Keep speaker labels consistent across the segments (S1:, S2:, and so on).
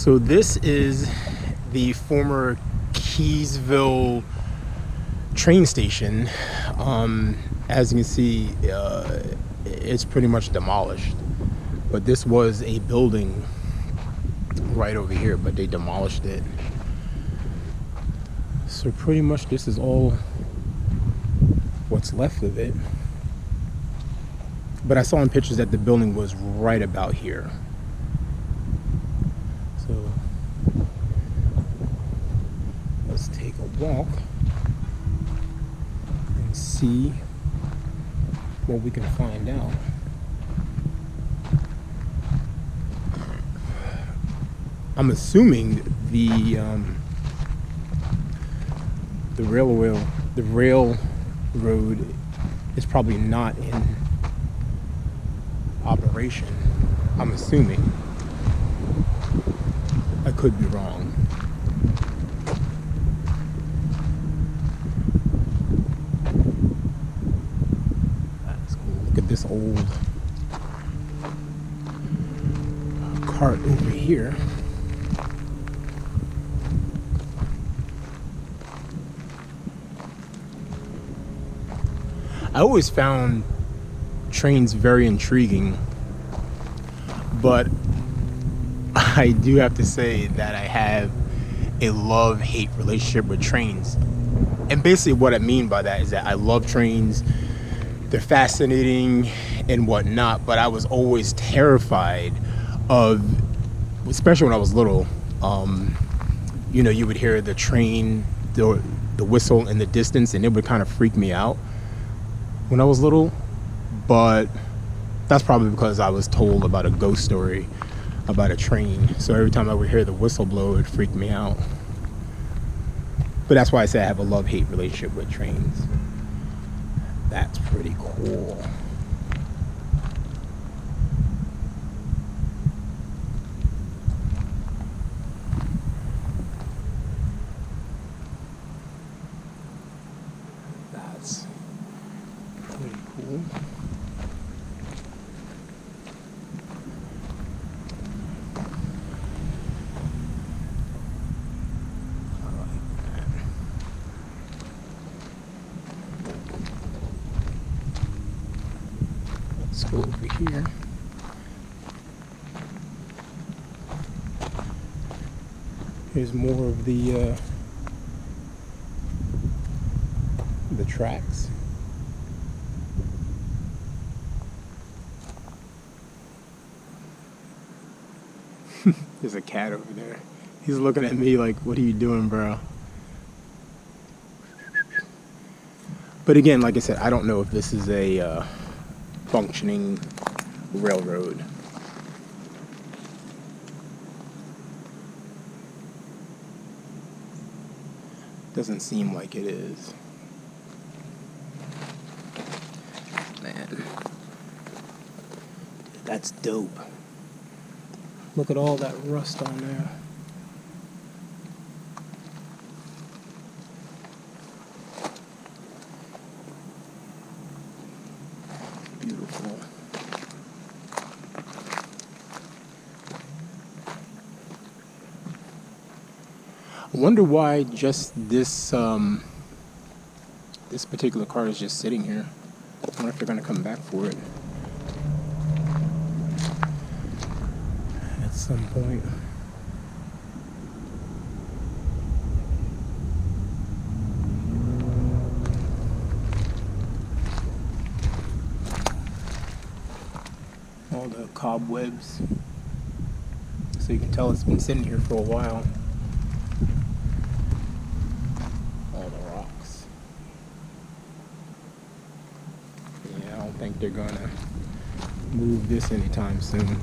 S1: So this is the former Keysville train station. As you can see, it's pretty much demolished. But this was a building right over here, but they demolished it. So pretty much this is all what's left of it. But I saw in pictures that the building was right about here. So let's take a walk and see what we can find out. I'm assuming the railroad is probably not in operation. I'm assuming. I could be wrong. That's cool. Look at this old cart over here. I always found trains very intriguing, but I do have to say that I have a love-hate relationship with trains. And basically what I mean by that is that I love trains, they're fascinating and whatnot, but I was always terrified of, especially when I was little, you know, you would hear the train, the whistle in the distance, and it would kind of freak me out when I was little. But that's probably because I was told about a ghost story about a train. So every time I would hear the whistle blow, it would freak me out. But that's why I say I have a love-hate relationship with trains. That's pretty cool. That's pretty cool. Let's go over here. Here's more of the tracks. There's a cat over there. He's looking at me like, what are you doing, bro? But again, like I said, I don't know if this is a functioning railroad. Doesn't seem like it is. Man, that's dope. Look at all that rust on there. Beautiful. I wonder why just this this particular car is just sitting here. I wonder if they're gonna come back for it at some point. All the cobwebs, so you can tell it's been sitting here for a while. All the rocks. Yeah, I don't think they're gonna move this anytime soon.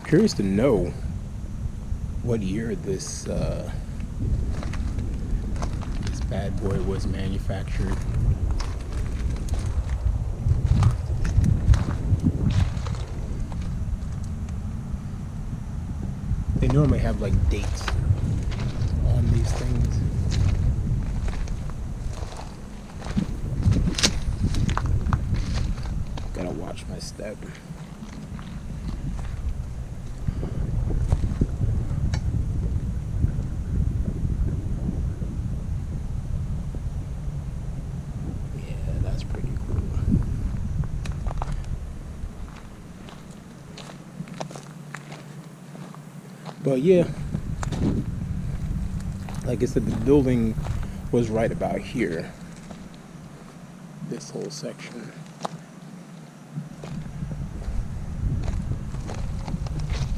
S1: Curious to know what year this bad boy was manufactured. They normally have like dates on these things. Watch my step. Yeah, that's pretty cool. But yeah, like I said, the building was right about here. This whole section.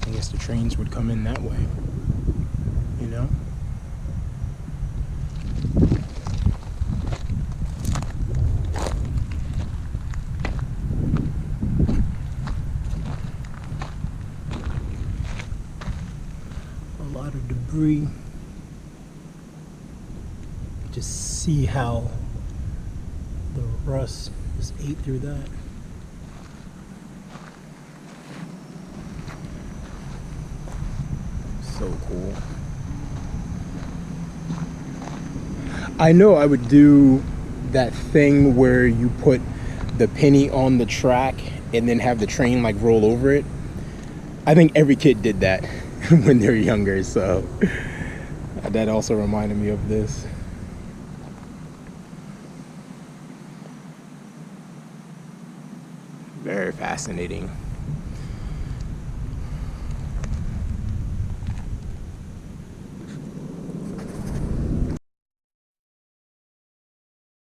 S1: I guess the trains would come in that way, you know? A lot of debris. Just see how the rust just ate through that. So cool. I know I would do that thing where you put the penny on the track and then have the train like roll over it. I think every kid did that when they're younger, so that also reminded me of this. Very fascinating.